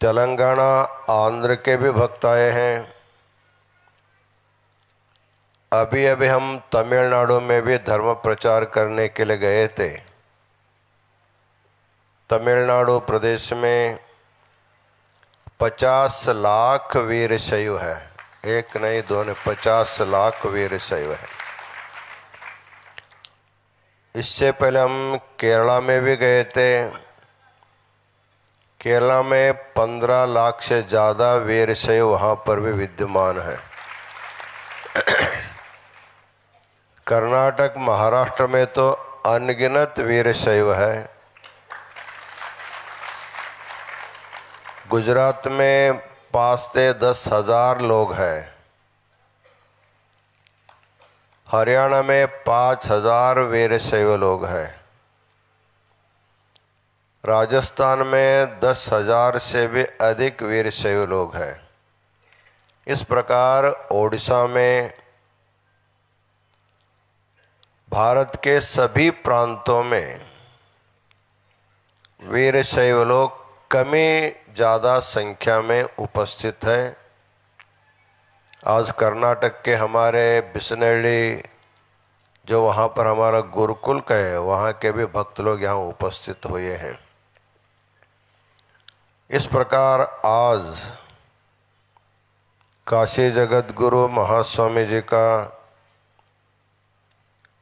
तेलंगाना आंध्र के भी भक्त आए हैं। अभी अभी हम तमिलनाडु में भी धर्म प्रचार करने के लिए गए थे। तमिलनाडु प्रदेश में 50 लाख वीर शैव है। एक नहीं दो नहीं, 50 लाख वीर शैव है। इससे पहले हम केरला में भी गए थे। केरला में 15 लाख से ज़्यादा वीर शैव वहाँ पर भी विद्यमान है। कर्नाटक महाराष्ट्र में तो अनगिनत वीर शैव है। गुजरात में 5 से 10 हजार लोग हैं। हरियाणा में 5,000 वीर शैव लोग हैं। राजस्थान में 10,000 से भी अधिक वीर शैव लोग हैं। इस प्रकार ओडिशा में भारत के सभी प्रांतों में वीर शैव लोग कमी ज़्यादा संख्या में उपस्थित है। आज कर्नाटक के हमारे बिसनहल्ली जो वहाँ पर हमारा गुरुकुल का है, वहाँ के भी भक्त लोग यहाँ उपस्थित हुए हैं। इस प्रकार आज काशी जगत गुरु महास्वामी जी का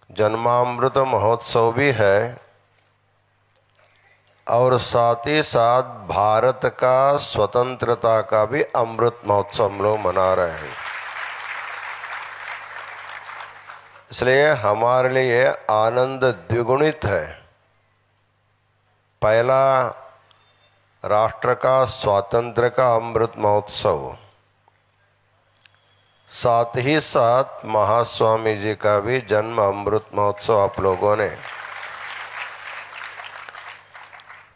जन्मामृत महोत्सव भी है और साथ ही साथ भारत का स्वतंत्रता का भी अमृत महोत्सव हम लोग मना रहे हैं। इसलिए हमारे लिए आनंद द्विगुणित है। पहला राष्ट्र का स्वातंत्र्य का अमृत महोत्सव, साथ ही साथ महास्वामी जी का भी जन्म अमृत महोत्सव आप लोगों ने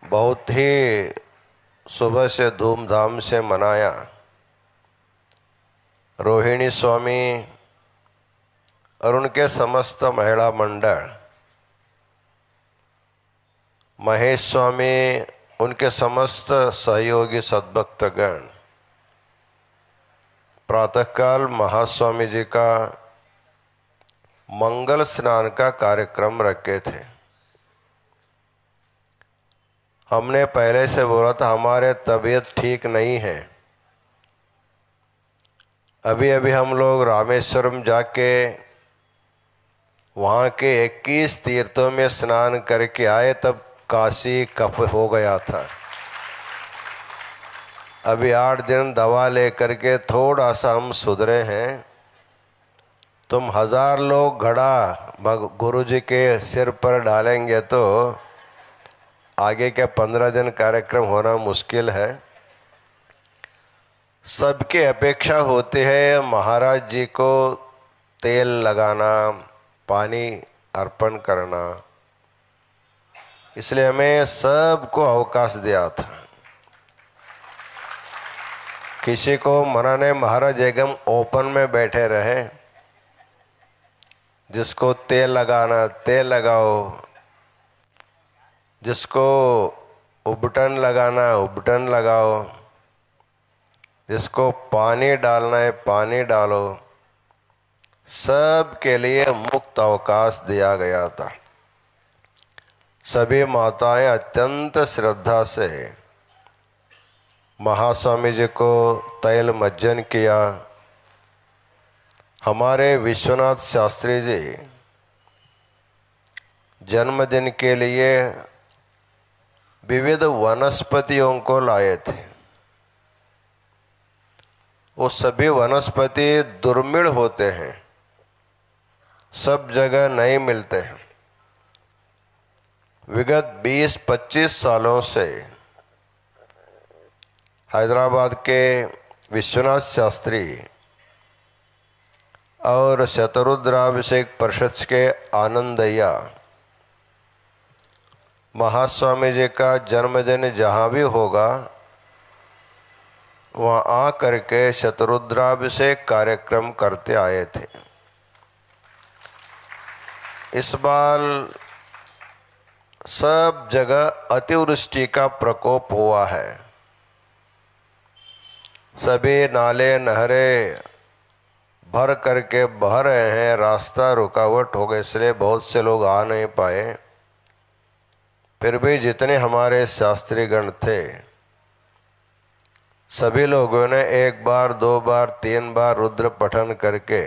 बहुत ही सुबह से धूमधाम से मनाया। रोहिणी स्वामी और उनके समस्त महिला मंडल, महेश स्वामी, उनके समस्त सहयोगी सद्भक्तगण प्रातःकाल महास्वामी जी का मंगल स्नान का कार्यक्रम रखे थे। हमने पहले से बोला था हमारे तबीयत ठीक नहीं है। अभी अभी हम लोग रामेश्वरम जाके वहाँ के 21 तीर्थों में स्नान करके आए, तब काशी कफ हो गया था। अभी 8 दिन दवा लेकर के थोड़ा सा हम सुधरे हैं। तुम 1000 लोग घड़ा गुरु जी के सिर पर डालेंगे तो आगे के 15 दिन कार्यक्रम होना मुश्किल है। सबकी अपेक्षा होती है महाराज जी को तेल लगाना, पानी अर्पण करना, इसलिए हमें सबको अवकाश दिया था। किसी को मना नहीं, महाराज एकदम ओपन में बैठे रहे। जिसको तेल लगाना तेल लगाओ, जिसको उबटन लगाना उबटन लगाओ, जिसको पानी डालना है पानी डालो। सब के लिए मुक्त अवकाश दिया गया था। सभी माताएं अत्यंत श्रद्धा से महास्वामी जी को तैल मज्जन किया। हमारे विश्वनाथ शास्त्री जी जन्मदिन के लिए विविध वनस्पतियों को लाए थे। वो सभी वनस्पति दुर्मिळ होते हैं, सब जगह नहीं मिलते हैं। विगत 20-25 सालों से हैदराबाद के विश्वनाथ शास्त्री और शतरुद्राभिषेक परिषद के आनंदय्या महास्वामी जी का जन्मदिन जहाँ भी होगा वहाँ आ करके शतरुद्राभिषेक कार्यक्रम करते आए थे। इस बार सब जगह अतिवृष्टि का प्रकोप हुआ है। सभी नाले नहरे भर करके बह रहे हैं, रास्ता रुकावट हो गए, इसलिए बहुत से लोग आ नहीं पाए। फिर भी जितने हमारे शास्त्री गण थे सभी लोगों ने 1 बार 2 बार 3 बार रुद्र पठन करके,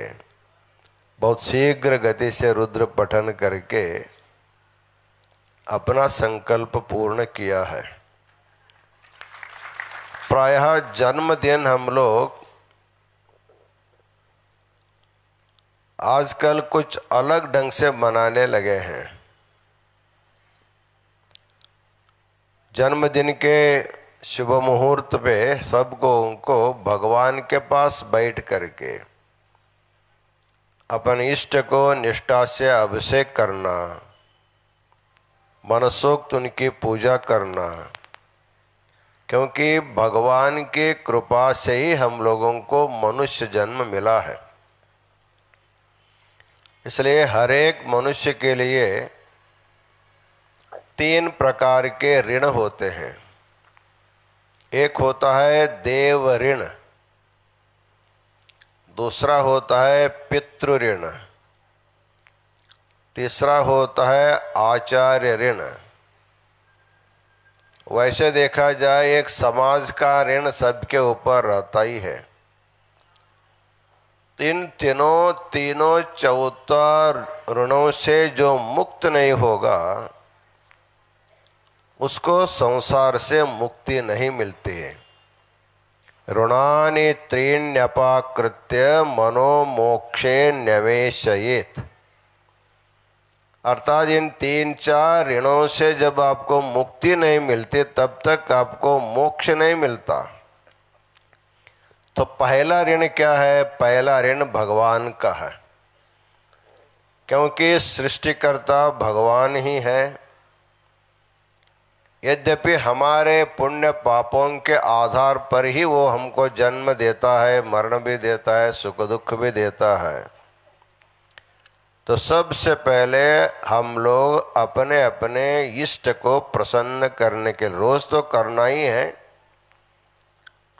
बहुत शीघ्र गति से रुद्र पठन करके अपना संकल्प पूर्ण किया है। प्रायः जन्मदिन हम लोग आजकल कुछ अलग ढंग से मनाने लगे हैं। जन्मदिन के शुभ मुहूर्त पे सबको उनको भगवान के पास बैठ करके अपन इष्ट को निष्ठा से अभिषेक करना, मनसोक्त उनकी पूजा करना, क्योंकि भगवान की कृपा से ही हम लोगों को मनुष्य जन्म मिला है। इसलिए हर एक मनुष्य के लिए 3 प्रकार के ऋण होते हैं। एक होता है देव ऋण, दूसरा होता है पितृ ऋण, तीसरा होता है आचार्य ऋण। वैसे देखा जाए एक समाज का ऋण सबके ऊपर रहता ही है। इन तीनों 14 ऋणों से जो मुक्त नहीं होगा उसको संसार से मुक्ति नहीं मिलती है। ऋणानि त्रीण्यपाकृत्य मनो मोक्षे न्यवेशयेत्। अर्थात इन 3-4 ऋणों से जब आपको मुक्ति नहीं मिलती तब तक आपको मोक्ष नहीं मिलता। तो पहला ऋण क्या है? पहला ऋण भगवान का है, क्योंकि सृष्टिकर्ता भगवान ही है। यद्यपि हमारे पुण्य पापों के आधार पर ही वो हमको जन्म देता है, मरण भी देता है, सुख दुख भी देता है। तो सबसे पहले हम लोग अपने अपने इष्ट को प्रसन्न करने के रोज तो करना ही है।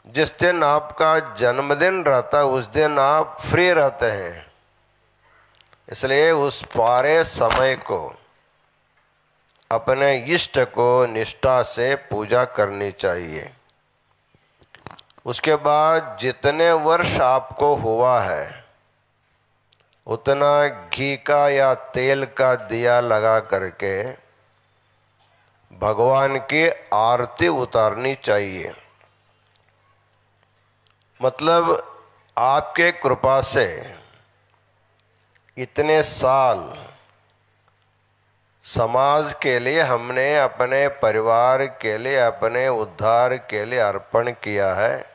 जिस दिन आपका जन्मदिन रहता है उस दिन आप फ्री रहते हैं, इसलिए उस सारे समय को अपने इष्ट को निष्ठा से पूजा करनी चाहिए। उसके बाद जितने वर्ष आपको हुआ है उतना घी का या तेल का दिया लगा करके भगवान की आरती उतारनी चाहिए। मतलब आपके कृपा से इतने साल समाज के लिए हमने अपने परिवार के लिए अपने उद्धार के लिए अर्पण किया है।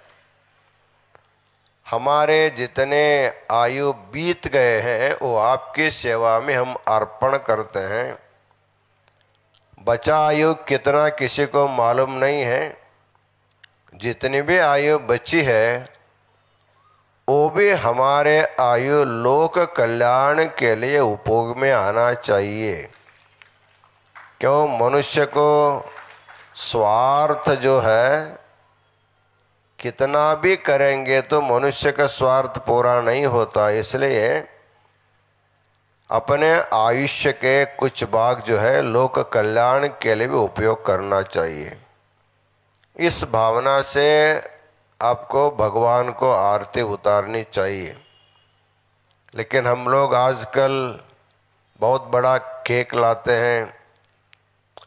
हमारे जितने आयु बीत गए हैं वो आपकी सेवा में हम अर्पण करते हैं। बचा आयु कितना किसी को मालूम नहीं है। जितनी भी आयु बची है वो भी हमारे आयु लोक कल्याण के लिए उपयोग में आना चाहिए। क्यों? मनुष्य को स्वार्थ जो है कितना भी करेंगे तो मनुष्य का स्वार्थ पूरा नहीं होता। इसलिए अपने आयुष्य के कुछ भाग जो है लोक कल्याण के लिए भी उपयोग करना चाहिए। इस भावना से आपको भगवान को आरती उतारनी चाहिए। लेकिन हम लोग आजकल बहुत बड़ा केक लाते हैं।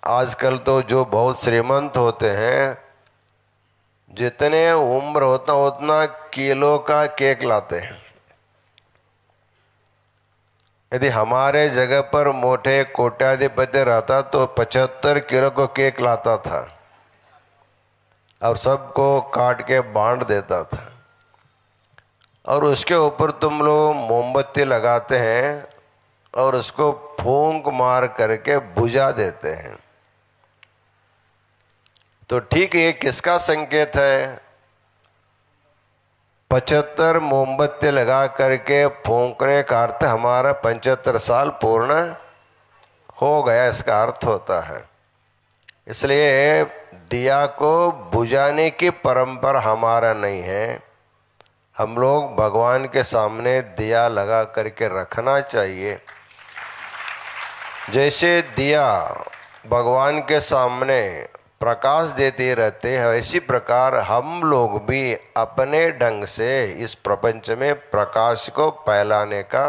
आजकल तो जो बहुत श्रीमंत होते हैं जितने उम्र होता उतना किलो का केक लाते हैं। यदि हमारे जगह पर मोटे कोट्याधिपति रहता तो 75 किलो को केक लाता था और सबको काट के बांट देता था। और उसके ऊपर तुम लोग मोमबत्ती लगाते हैं और उसको फूंक मार करके बुझा देते हैं। तो ठीक ये किसका संकेत है? 75 मोमबत्ती लगा करके फूंकने का अर्थ हमारा 75 साल पूर्ण हो गया, इसका अर्थ होता है। इसलिए दिया को बुझाने की परंपरा हमारा नहीं है। हम लोग भगवान के सामने दिया लगा करके रखना चाहिए। जैसे दिया भगवान के सामने प्रकाश देते रहते हैं, इसी प्रकार हम लोग भी अपने ढंग से इस प्रपंच में प्रकाश को फैलाने का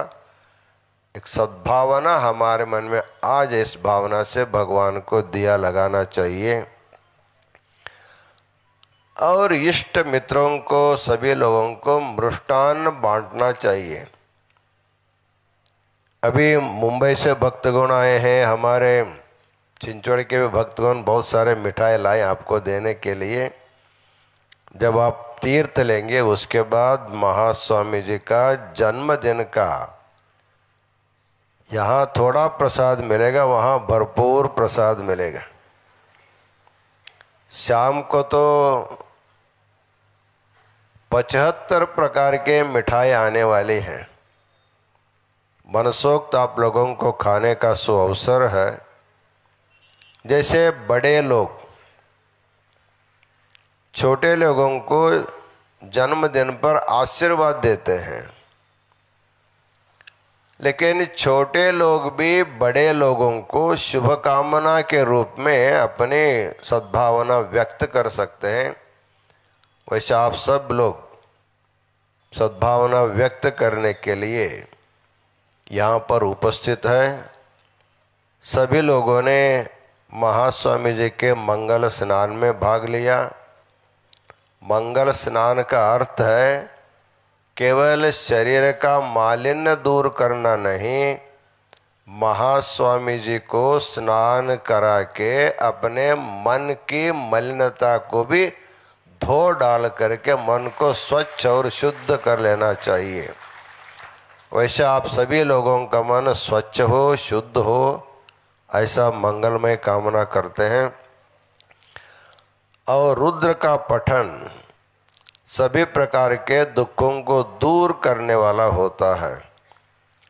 एक सद्भावना हमारे मन में आ जाए। इस भावना से भगवान को दिया लगाना चाहिए और इष्ट मित्रों को, सभी लोगों को मृष्टान्न बांटना चाहिए। अभी मुंबई से भक्तगण आए हैं, हमारे चिंचोड़ के भी भक्तगण बहुत सारे मिठाई लाए आपको देने के लिए। जब आप तीर्थ लेंगे उसके बाद महास्वामी जी का जन्मदिन का यहाँ थोड़ा प्रसाद मिलेगा, वहाँ भरपूर प्रसाद मिलेगा। शाम को तो 75 प्रकार के मिठाई आने वाली हैं। मनसोक्त आप लोगों को खाने का सुअवसर है। जैसे बड़े लोग छोटे लोगों को जन्मदिन पर आशीर्वाद देते हैं, लेकिन छोटे लोग भी बड़े लोगों को शुभकामना के रूप में अपनी सद्भावना व्यक्त कर सकते हैं। वैसे आप सब लोग सद्भावना व्यक्त करने के लिए यहाँ पर उपस्थित है। सभी लोगों ने महास्वामी जी के मंगल स्नान में भाग लिया। मंगल स्नान का अर्थ है केवल शरीर का मालिन्य दूर करना नहीं, महास्वामी जी को स्नान करा के अपने मन की मलिनता को भी धो डाल करके मन को स्वच्छ और शुद्ध कर लेना चाहिए। वैसे आप सभी लोगों का मन स्वच्छ हो, शुद्ध हो, ऐसा मंगलमय कामना करते हैं। और रुद्र का पठन सभी प्रकार के दुखों को दूर करने वाला होता है।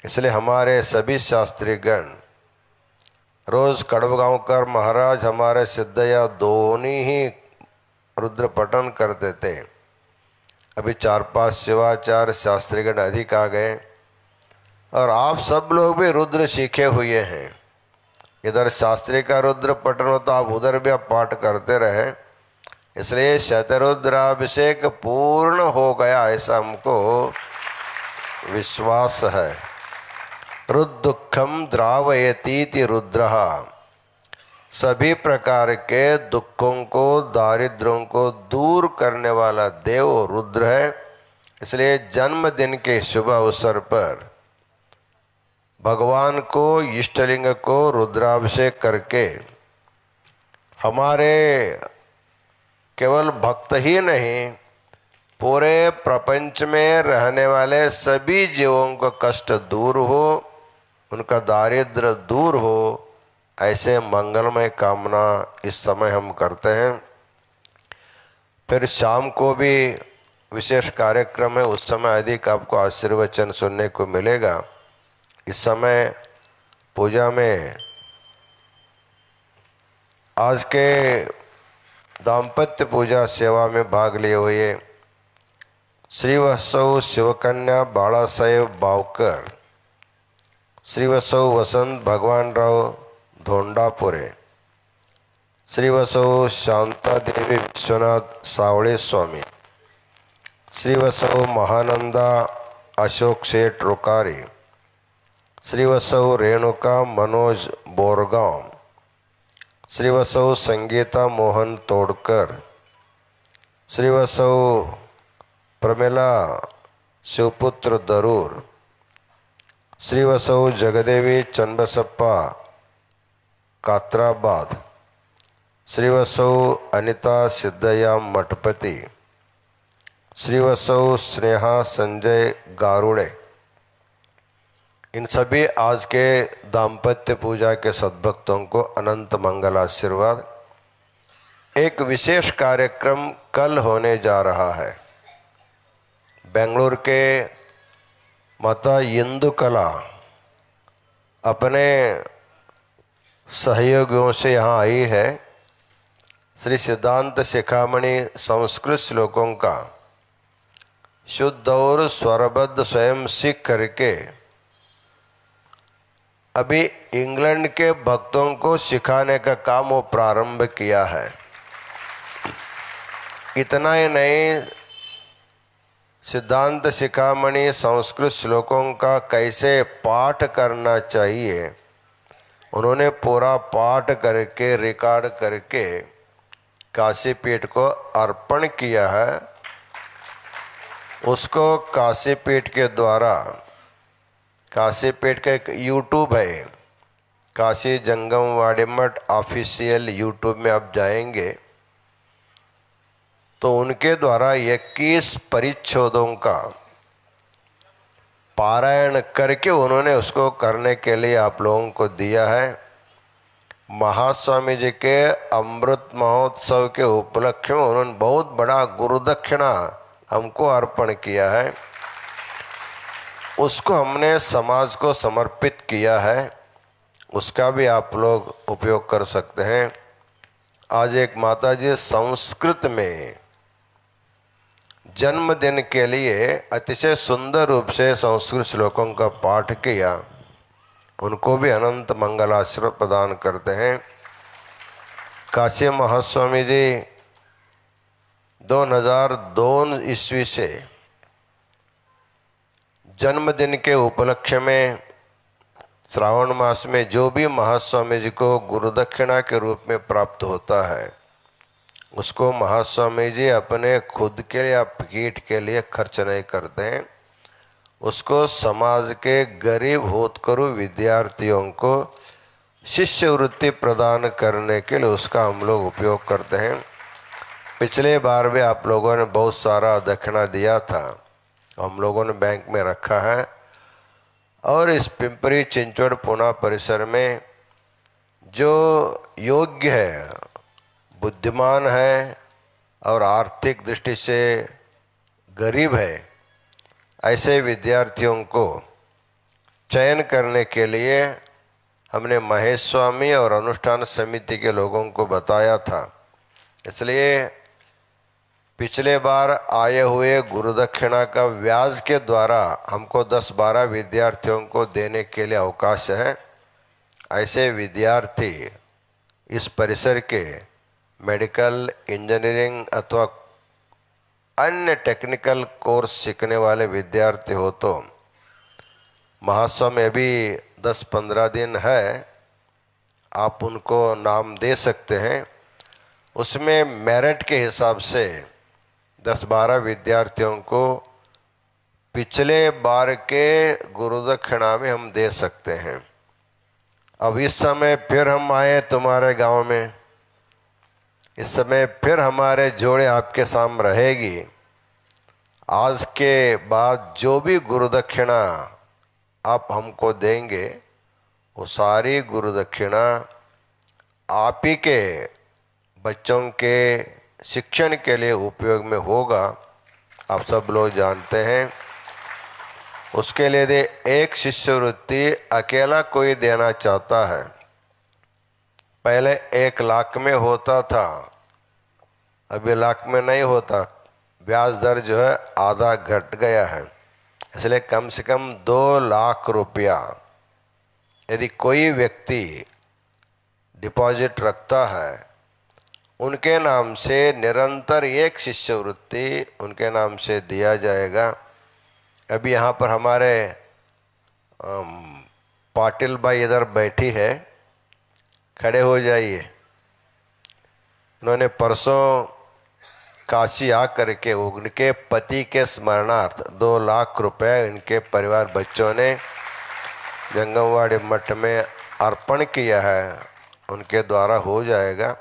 इसलिए हमारे सभी शास्त्रीगण रोज कड़वगांवकर महाराज, हमारे सिद्धया दोनों ही रुद्र पठन करते थे। अभी 4-5 शिवाचार्य शास्त्रीगण अधिक आ गए और आप सब लोग भी रुद्र सीखे हुए हैं। इधर शास्त्री का रुद्र पठन होता, आप उधर भी आप पाठ करते रहे। इसलिए शतरुद्राभिषेक पूर्ण हो गया ऐसा हमको विश्वास है। रुद्दुःखम द्रावयतीति रुद्रः, सभी प्रकार के दुखों को, दारिद्र्यों को दूर करने वाला देव रुद्र है। इसलिए जन्मदिन के शुभ अवसर पर भगवान को, इष्टलिंग को रुद्राभिषेक करके हमारे केवल भक्त ही नहीं, पूरे प्रपंच में रहने वाले सभी जीवों का कष्ट दूर हो, उनका दारिद्र्य दूर हो, ऐसे मंगलमय कामना इस समय हम करते हैं। फिर शाम को भी विशेष कार्यक्रम है, उस समय अधिक आपको आशीर्वचन सुनने को मिलेगा। इस समय पूजा में आज के दाम्पत्य पूजा सेवा में भाग लिए हुए श्रीवत्सव शिवकन्या बाला साहेब बावकर, श्रीवत्सव वसंत भगवान राव धोंडापुरे, श्रीवत्सव शांता देवी विश्वनाथ सावळे स्वामी, श्रीवत्सव महानंदा अशोक शेठ रुकारी, श्रीवत्सव रेणुका मनोज बोरगांव, श्रीवत्सव संगीता मोहन तोड़कर, श्रीवत्सव प्रमिला शिवपुत्र दरूर, श्रीवत्सव जगदेवी चन्नबसप्पा कात्राबाद, श्रीवत्सव अनिता सिद्धया मठपति, श्रीवत्सव स्नेहा संजय गारुड़े, इन सभी आज के दाम्पत्य पूजा के सद्भक्तों को अनंत मंगल आशीर्वाद। एक विशेष कार्यक्रम कल होने जा रहा है। बेंगलुरु के माता इंदु कला अपने सहयोगियों से यहाँ आई है श्री सिद्धांत शिखामणि संस्कृत श्लोकों का शुद्ध और स्वरबद्ध स्वयं सीख करके अभी इंग्लैंड के भक्तों को सिखाने का काम वो प्रारंभ किया है। इतना ही नहीं, सिद्धांत शिखामणि संस्कृत श्लोकों का कैसे पाठ करना चाहिए उन्होंने पूरा पाठ करके रिकॉर्ड करके काशीपीठ को अर्पण किया है। उसको काशीपीठ के द्वारा, काशीपीठ का एक यूट्यूब है, काशी जंगम वाड़ी मठ ऑफिशियल यूट्यूब में आप जाएंगे तो उनके द्वारा 21 परिच्छेदों का पारायण करके उन्होंने उसको करने के लिए आप लोगों को दिया है। महास्वामी जी के अमृत महोत्सव के उपलक्ष्य में उन्होंने बहुत बड़ा गुरुदक्षिणा हमको अर्पण किया है। उसको हमने समाज को समर्पित किया है, उसका भी आप लोग उपयोग कर सकते हैं। आज एक माताजी संस्कृत में जन्मदिन के लिए अतिशय सुंदर रूप से संस्कृत श्लोकों का पाठ किया, उनको भी अनंत मंगल आशीर्वाद प्रदान करते हैं। काशी महास्वामी जी 2002 ईस्वी से जन्मदिन के उपलक्ष्य में श्रावण मास में जो भी महास्वामी जी को गुरुदक्षिणा के रूप में प्राप्त होता है उसको महास्वामी जी अपने खुद के या पीठ के लिए खर्च नहीं करते हैं, उसको समाज के गरीब होतकरू विद्यार्थियों को शिष्यवृत्ति प्रदान करने के लिए उसका हम लोग उपयोग करते हैं। पिछले बार भी आप लोगों ने बहुत सारा दक्षिणा दिया था, हम लोगों ने बैंक में रखा है। और इस पिंपरी चिंचवड़ पुणे परिसर में जो योग्य है, बुद्धिमान है और आर्थिक दृष्टि से गरीब है, ऐसे विद्यार्थियों को चयन करने के लिए हमने महेश स्वामी और अनुष्ठान समिति के लोगों को बताया था। इसलिए पिछले बार आए हुए गुरुदक्षिणा का व्याज के द्वारा हमको 10-12 विद्यार्थियों को देने के लिए अवकाश है। ऐसे विद्यार्थी इस परिसर के मेडिकल, इंजीनियरिंग अथवा अन्य टेक्निकल कोर्स सीखने वाले विद्यार्थी हो तो महोत्सव में भी 10-15 दिन है, आप उनको नाम दे सकते हैं। उसमें मेरिट के हिसाब से 10-12 विद्यार्थियों को पिछले बार के गुरुदक्षिणा में हम दे सकते हैं। अब इस समय फिर हम आए तुम्हारे गांव में, इस समय फिर हमारे जोड़े आपके सामने रहेगी। आज के बाद जो भी गुरुदक्षिणा आप हमको देंगे वो सारी गुरुदक्षिणा आप ही के बच्चों के शिक्षण के लिए उपयोग में होगा, आप सब लोग जानते हैं। उसके लिए दे एक शिष्यवृत्ति अकेला कोई देना चाहता है, पहले 1 लाख में होता था, अभी लाख में नहीं होता, ब्याज दर जो है आधा घट गया है। इसलिए कम से कम 2 लाख रुपया यदि कोई व्यक्ति डिपॉजिट रखता है, उनके नाम से निरंतर एक शिष्यवृत्ति उनके नाम से दिया जाएगा। अभी यहाँ पर हमारे पाटिल भाई इधर बैठी है, खड़े हो जाइए। उन्होंने परसों काशी आ करके उनके पति के स्मरणार्थ 2 लाख रुपए इनके परिवार बच्चों ने जंगमवाड़ी मठ में अर्पण किया है, उनके द्वारा हो जाएगा।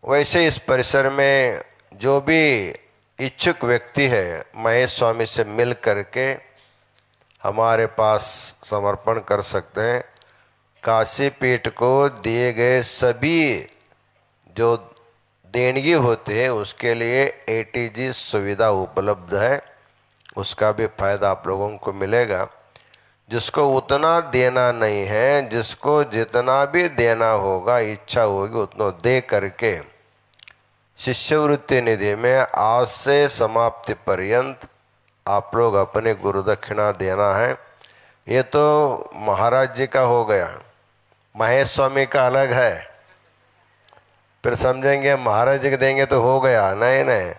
वैसे इस परिसर में जो भी इच्छुक व्यक्ति है महेश स्वामी से मिल करके हमारे पास समर्पण कर सकते हैं। काशी पीठ को दिए गए सभी जो देणगी होते हैं उसके लिए ATG सुविधा उपलब्ध है, उसका भी फायदा आप लोगों को मिलेगा। जिसको उतना देना नहीं है, जिसको जितना भी देना होगा, इच्छा होगी उतना दे करके शिष्यवृत्ति निधि में आज से समाप्ति पर्यंत आप लोग अपने गुरु दक्षिणा देना है। ये तो महाराज जी का हो गया, महेश स्वामी का अलग है। फिर समझेंगे महाराज जी के देंगे तो हो गया, नहीं नहीं।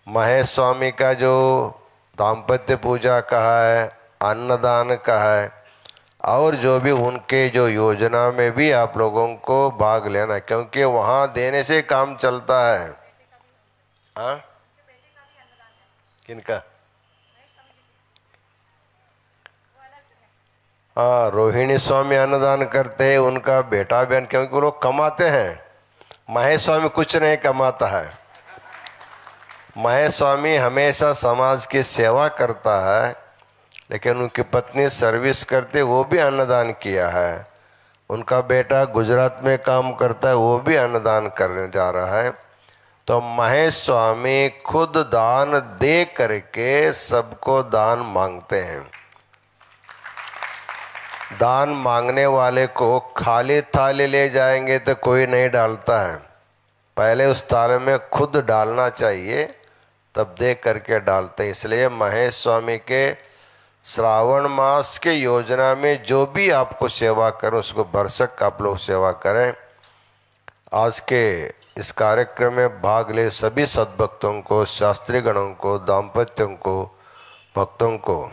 महेश स्वामी का जो दाम्पत्य पूजा का है, अन्नदान का है, और जो भी उनके जो योजना में भी आप लोगों को भाग लेना, क्योंकि वहाँ देने से काम चलता है। हाँ, किनका? हाँ, रोहिणी स्वामी अन्नदान करते हैं, उनका बेटा बहन, क्योंकि वो लोग कमाते हैं। महेश स्वामी कुछ नहीं कमाता है। महेश स्वामी हमेशा समाज की सेवा करता है, लेकिन उनकी पत्नी सर्विस करते, वो भी अन्नदान किया है। उनका बेटा गुजरात में काम करता है, वो भी अन्नदान करने जा रहा है। तो महेश स्वामी खुद दान दे करके सबको दान मांगते हैं। दान मांगने वाले को खाली थाली ले जाएंगे तो कोई नहीं डालता है, पहले उस थाली में खुद डालना चाहिए, तब दे करके डालते हैं। इसलिए महेश स्वामी के श्रावण मास के योजना में जो भी आपको सेवा करें उसको भरसक आप लोग सेवा करें। आज के इस कार्यक्रम में भाग ले सभी सद्भक्तों को, शास्त्री गणों को, दाम्पत्यों को, भक्तों को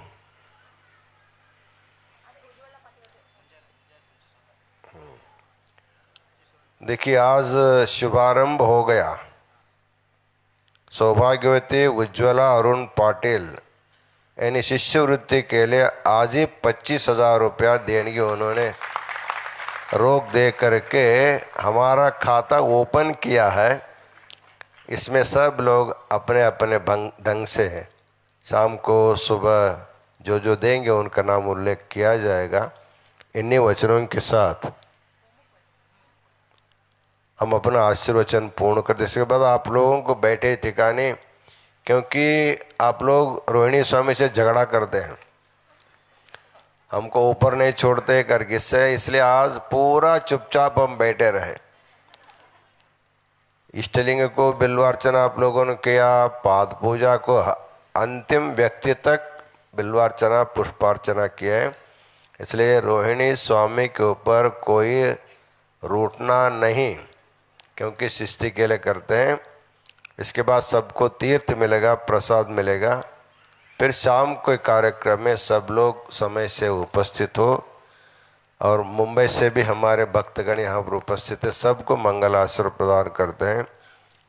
देखिए, आज शुभारंभ हो गया। सौभाग्यवती उज्ज्वला अरुण पाटिल यानी शिष्यवृत्ति के लिए आज ही 25,000 रुपया देंगे। उन्होंने रोक दे करके हमारा खाता ओपन किया है। इसमें सब लोग अपने अपने ढंग से शाम को सुबह जो जो देंगे उनका नाम उल्लेख किया जाएगा। इन्हीं वचनों के साथ हम अपना आशीर्वचन पूर्ण करते। इसके बाद आप लोगों को बैठे ठिकाने, क्योंकि आप लोग रोहिणी स्वामी से झगड़ा करते हैं, हमको ऊपर नहीं छोड़ते कर किससे, इसलिए आज पूरा चुपचाप हम बैठे रहे। इष्टलिंग को बिल्वार्चना आप लोगों ने किया, पाद पूजा को अंतिम व्यक्ति तक बिल्वार्चना पुष्पार्चना किया है। इसलिए रोहिणी स्वामी के ऊपर कोई रूठना नहीं, क्योंकि सृष्टि के लिए करते हैं। इसके बाद सबको तीर्थ मिलेगा, प्रसाद मिलेगा। फिर शाम के कार्यक्रम में सब लोग समय से उपस्थित हो, और मुंबई से भी हमारे भक्तगण यहाँ पर उपस्थित है, सबको मंगल आशीर्वाद प्रदान करते हैं।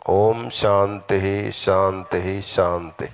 ओम शांति ही शांति ही शांति।